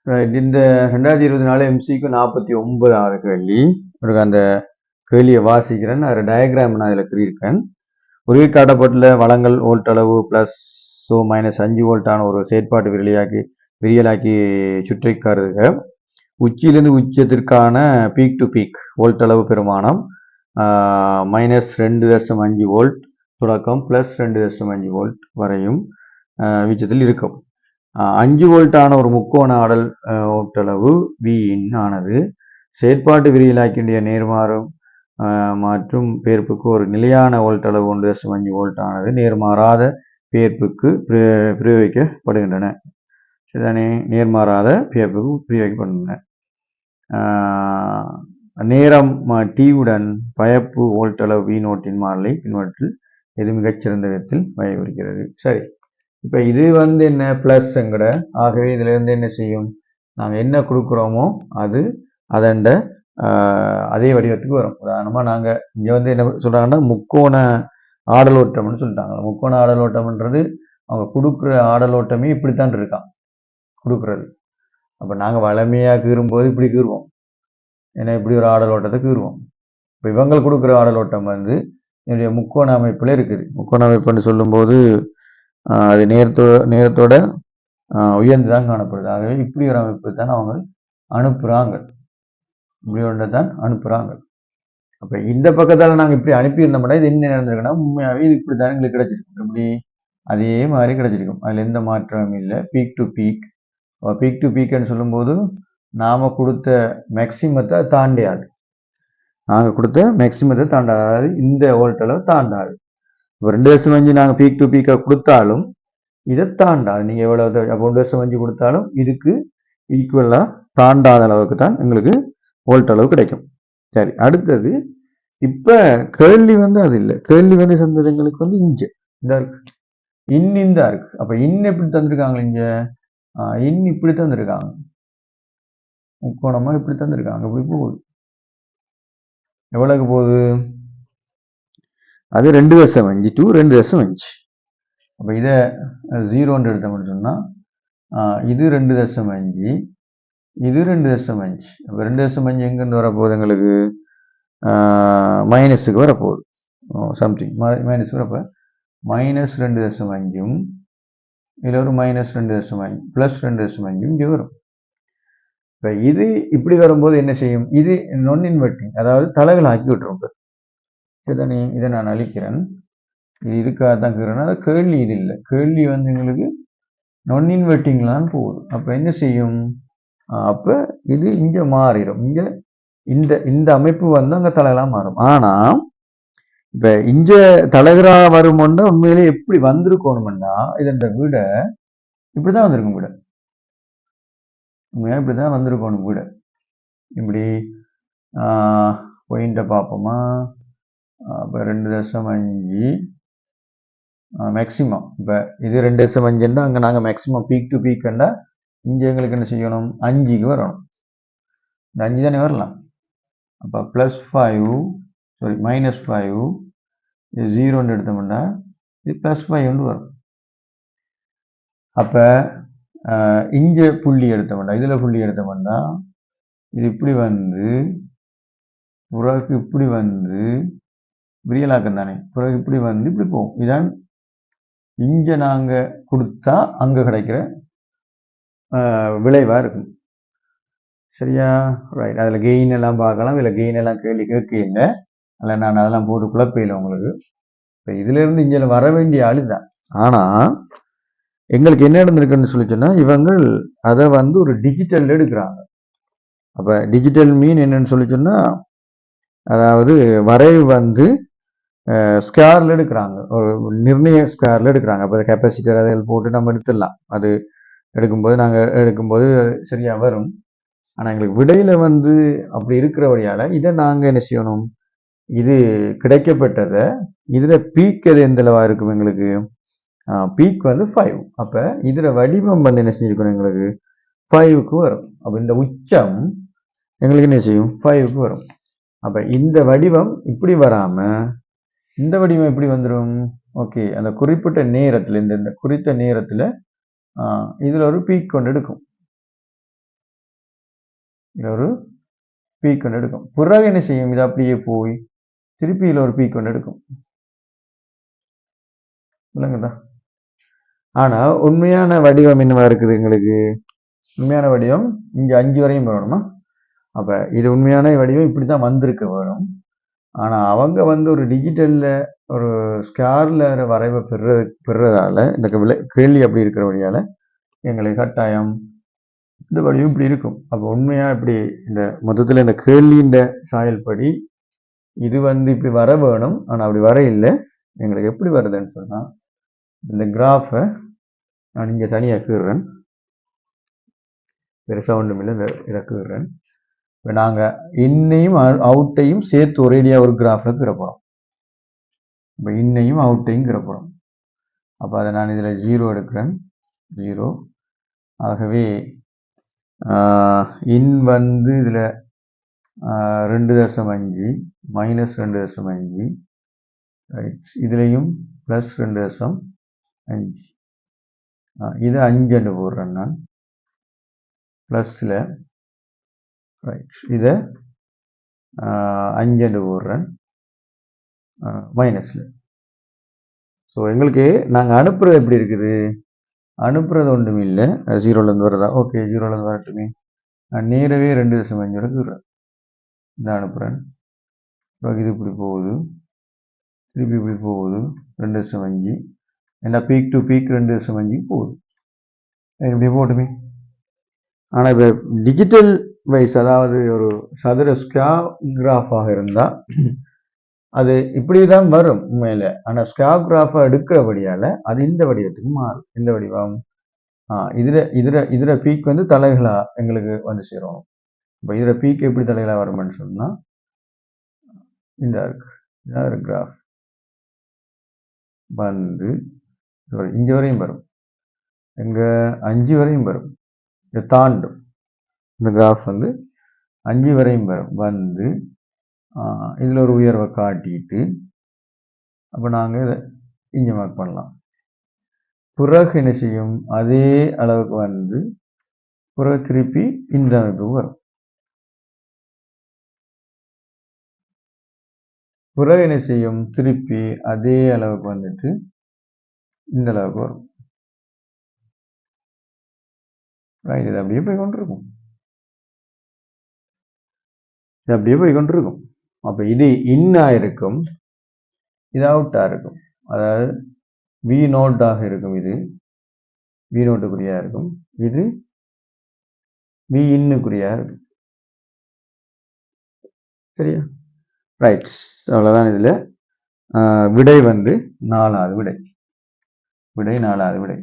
இந்த 2024 எம்சிக்கு 49வது கேள்வி. உங்களுக்கு அந்த கேள்வியை வாசிக்கிறேன். ஒரு டயக்ராம் நான் இதில் கிரியிருக்கேன். ஒரு காட்டப்பட்டுள்ள வளங்கள் வோல்ட் அளவு +-5 வோல்ட்டான ஒரு செயற்பாட்டு விரியலாக்கி சுற்றி கருதுக. உச்சியிலிருந்து உச்சத்திற்கான பீக் டு பீக் வோல்ட் அளவு பெருமானம் -2.5 வோல்ட் தொடக்கம் +2.5 வோல்ட் வரையும் வீச்சத்தில் இருக்கும். 5 வோல்ட்டான ஒரு முக்கோண ஆடல் ஓட்டளவு Vin ஆனது செயற்பாட்டு விரிகளாக்கிய நேர்மாறு மற்றும் பெயர்ப்புக்கு ஒரு நிலையான வோல்ட்டளவு 1.5 வோல்ட் ஆனது நேர்மாறாத பெயர்ப்புக்கு பிரயோகிக்கப்படுகின்றன. சரிதானே? நேர்மாறாத பெயர்ப்புக்கு பிரயோகிக்கப்படுகின்றன. நேரம் T-உடன் பயப்பு வோல்ட்டளவு V0 மாடலை பின்வற்றில் எது மிகச்சிறந்த விதத்தில் வகைப்படுகிறது. சரி, இப்போ இது என்ன ப்ளஸ்ங்கிற, ஆகவே இதுல இருந்து என்ன செய்யும், நாங்கள் என்ன கொடுக்குறோமோ அது அதண்ட அதே வடிவத்துக்கு வரும். உதாரணமாக நாங்கள் இங்கே என்ன சொல்கிறாங்கன்னா முக்கோண ஆடலோட்டம்னு சொல்லிட்டாங்க. முக்கோண ஆடலோட்டம்ன்றது அவங்க கொடுக்குற ஆடலோட்டமே இப்படித்தான் இருக்கான் கொடுக்குறது. அப்போ நாங்கள் வளமையாக கீறும்போது இப்படி கீறுவோம், ஏன்னா இப்படி ஒரு ஆடலோட்டத்தை கீறுவோம். இப்போ இவங்க கொடுக்குற ஆடலோட்டம் என்னுடைய முக்கோண அமைப்பில் இருக்குது. முக்கோண அமைப்புன்னு சொல்லும்போது அது நேரத்தோட உயர்ந்து தான் காணப்படுது. ஆகவே இப்படி ஒரு அமைப்பு தான் அவங்க அனுப்புகிறாங்க, இப்படி ஒன்றை தான் அனுப்புகிறாங்க. அப்போ இந்த பக்கத்தால் நாங்கள் இப்படி அனுப்பியிருந்தோம்னா இது என்ன நடந்திருக்குன்னா உண்மையாகவே இது இப்படி தான் எங்களுக்கு கிடைச்சிருக்கும். இப்படி அதே மாதிரி கிடைச்சிருக்கும், அதில் எந்த மாற்றமும் இல்லை. பீக் டு பீக்குன்னு சொல்லும்போது நாம் கொடுத்த மேக்சிமத்தை தாண்டியாது, நாங்கள் கொடுத்த மேக்சிமத்தை தாண்டாது, இந்த வோல்ட்டளவு தாண்டாது. இப்போ 2.5 நாங்கள் பீக் டு பீக்காக கொடுத்தாலும் இதை தாண்டாது. நீங்கள் எவ்வளவு 1.5 கொடுத்தாலும் இதுக்கு ஈக்குவலாக தாண்டாத அளவுக்கு தான் எங்களுக்கு வோல்ட் அளவு கிடைக்கும். சரி, அடுத்தது இப்போ கேள்வி அது இல்லை. கேள்வி சந்தேகங்களுக்கு இங்கே இந்த இருக்கு, இந்த இருக்கு. அப்போ எப்படி தந்திருக்காங்க, இங்கே இப்படி தந்திருக்காங்க, முக்கோணமா இப்படி தந்திருக்காங்க. இப்படி போகுது, எவ்வளவுக்கு போகுது, அது 2.5 to 2.5. அப்போ இதை 0 எடுத்தோம்னு சொன்னால் இது 2.5, இது 2.5. அப்போ 2.5 எங்கேருந்து வரப்போகுது, எங்களுக்கு மைனஸுக்கு வரப்போகுது. சம்திங் மைனஸ் வரப்போ -2.5 இதில் ஒரு -2.5 +2.5 இங்கே வரும். இப்போ இது இப்படி வரும்போது என்ன செய்யும், இது நான் இன்வெர்ட்டிங், அதாவது தலைகள் ஆக்கி விட்டுரும். சரிதானே? இதை நான் அழிக்கிறேன். இது இதுக்காக தான் கேட்குறேன்னா கேள்வி இது இல்லை. கேள்வி எங்களுக்கு நான் இன்வெர்ட்டிங்லாம் போகுது. அப்போ என்ன செய்யும், அப்போ இது இங்கே மாறிடும். இங்கே இந்த அமைப்பு அங்கே தலைகளாக மாறும். ஆனால் இப்போ இங்கே தலைகளாக வரும்போண்டா உண்மையிலே எப்படி வந்திருக்கணும்னா இதோட விட இப்படி தான் வந்திருக்கும். விட உண்மையாக இப்படி தான் வந்திருக்கணும். விட இப்படி பாயிண்ட்டை பார்ப்போமா. இப்போ 2.5 மேக்சிமம். இப்போ இது 2.5ன்னா அங்கே நாங்கள் மேக்சிமம் பீக் டு பீக்குண்டா இங்கே எங்களுக்கு என்ன செய்யணும், 5க்கு வரணும். இந்த 5 தானே வரலாம். அப்போ +5 -5 இது 0 எடுத்தோம்னா இது +5 வரும். அப்போ இங்கே புள்ளி எடுத்தோம்னா, இதில் புள்ளி எடுத்தோம்னா இது இப்படி பிறகு இப்படி விரியலாக்கம் தானே, பிறகு இப்படி இப்படி போகும். இதான் இங்கே நாங்கள் கொடுத்தா அங்கே கிடைக்கிற விளைவாக இருக்கும். சரியா? ரைட். அதில் கெயின் எல்லாம் பார்க்கலாம். இதில் கெயின் எல்லாம் கேள்வி கேட்கல, அதில் நான் அதெல்லாம் போட்டு குழப்பையில் உங்களுக்கு. இப்போ இதுலேருந்து இங்கே வர வேண்டிய ஆளு தான். ஆனால் எங்களுக்கு என்ன நடந்திருக்குன்னு சொல்லி சொன்னால் இவங்க அதை ஒரு டிஜிட்டல் எடுக்கிறாங்க. அப்போ டிஜிட்டல் மீன் என்னன்னு சொல்லி சொன்னால், அதாவது வரைவு ஸ்கேரில் எடுக்கிறாங்க, ஒரு நிர்ணய ஸ்கேரில் எடுக்கிறாங்க. அப்போ கெப்பாசிட்டர் அதில் போட்டு நம்ம எடுத்துடலாம். அது எடுக்கும்போது சரியாக வரும். ஆனால் எங்களுக்கு விடையில் அப்படி இருக்கிறபடியால் இதை நாங்கள் என்ன செய்யணும், இது கிடைக்கப்பட்டதை இதில் பீக் எது எந்தளவாக இருக்கும், எங்களுக்கு பீக் 5. அப்போ இதில் வடிவம் என்ன செஞ்சிருக்கணும், எங்களுக்கு 5க்கு வரும். அப்போ இந்த உச்சம் எங்களுக்கு என்ன செய்யும், 5க்கு வரும். அப்போ இந்த வடிவம் இப்படி வராமல் இந்த வடிவம் எப்படி வந்துடும், ஓகே, அந்த குறிப்பிட்ட நேரத்தில் இந்த குறித்த நேரத்தில் இதில் ஒரு பீக் கொண்டு எடுக்கும். இதில் ஒரு பீக் ஒன்று எடுக்கும். பிறகு என்ன செய்யும்? இது அப்படியே போய் திருப்பி இதில் ஒரு பீக் ஒன்று எடுக்கும். இல்லைங்கடா. ஆனால் உண்மையான வடிவம் என்னவா இருக்குது எங்களுக்கு? உண்மையான வடிவம் இங்கே 5 வரையும் வரணுமா? அப்போ இது உண்மையான வடிவம் இப்படி தான் வந்திருக்க வேணும். ஆனால் அவங்க வந்து ஒரு டிஜிட்டலில் ஒரு ஸ்கேரில் வரைவை பெறுறதால இந்த கேள்வி அப்படி இருக்கிற வழியால் எங்களுக்கு கட்டாயம் இந்த வடிவம் இப்படி இருக்கும். அப்போ உண்மையாக இப்படி இந்த மொத்தத்தில் இந்த கேள்வியின் சாயல்படி இது வந்து இப்படி வர வேணும். ஆனால் அப்படி வர இல்லை. எங்களுக்கு எப்படி வருதுன்னு சொன்னால் இந்த கிராஃபை நான் இங்கே தனியாக கீறுறேன். பெருசாக ஒன்றும் இல்லை, இறக்குகிறேன். இப்போ நாங்கள் இன்னையும் அவுட்டையும் சேர்த்து ஒரேடியாக ஒரு கிராஃபில் கீறப்போகிறோம். இப்போ இன்னையும் அவுட்டையும் கீறப்போகிறோம். அப்போ அதை நான் இதில் 0 எடுக்கிறேன். 0. ஆகவே இன் வந்து இதில் 2.5 -2.5 ரைட். இதுலேயும் +2.5 இது 5 போடுறேன் நான் ப்ளஸில். ரைட். இதை 5 போடுறேன் மைனஸில். ஸோ எங்களுக்கு நாங்கள் அனுப்புறது எப்படி இருக்குது? அனுப்புறது ஒன்றும் இல்லை. 0லேருந்து வருதா? ஓகே, 0லேருந்து வரட்டுமே. நான் நேரவே 2.5 எடுக்கிறேன். இதை அனுப்புகிறேன். இது இப்படி போகுது, திருப்பி இப்படி போகுது 2.5. ஏன்னா பீக் டு பீக் 2.5 போகுது. இப்படி போட்டுமே. ஆனால் இப்போ டிஜிட்டல் வைஸ், அதாவது ஒரு சதுர ஸ்கிராஃபாக இருந்தால் அது இப்படி தான் வரும் உண்மையில். ஆனால் ஸ்கிராஃபாக எடுக்கிறபடியால் அது இந்த வடிவத்துக்கு மாறும். இந்த வடிவம் இதில் பீக் வந்து தலைகளாக எங்களுக்கு வந்து சேரும். இப்போ இதில் பீக் எப்படி தலைகளாக வரும்னு சொன்னால் இந்த இருக்கு கிராஃப் வந்து இங்கே வரையும் வரும். எங்கே 5 வரையும் வரும். இதை தாண்டும். இந்த கிராஃப் வந்து 5 வரையும் வரும். வந்து இதில் ஒரு உயர்வை காட்டிட்டு அப்போ நாங்கள் இதை இங்கே மார்க் பண்ணலாம். பிறகு என்ன செய்யும்? அதே அளவுக்கு வந்து பிறகு திருப்பி இந்த அமைப்புக்கு வரும். பிறகு என்ன செய்யும்? திருப்பி அதே அளவுக்கு வந்துட்டு இந்த அளவுக்கு வரும். ரைட். இது அப்படியே போய் கொண்டிருக்கும். இது அப்படியே போய் கொண்டிருக்கும். அப்போ இது இன்னாக இருக்கும், இது அவுட்டாக இருக்கும். அதாவது V0 இருக்கும். இது V0 இருக்கும். இது V-in இருக்கும். சரியா? ரைட். அவ்வளோதான். இதில் விடை வந்து 4வது விடை. 4வது விடை.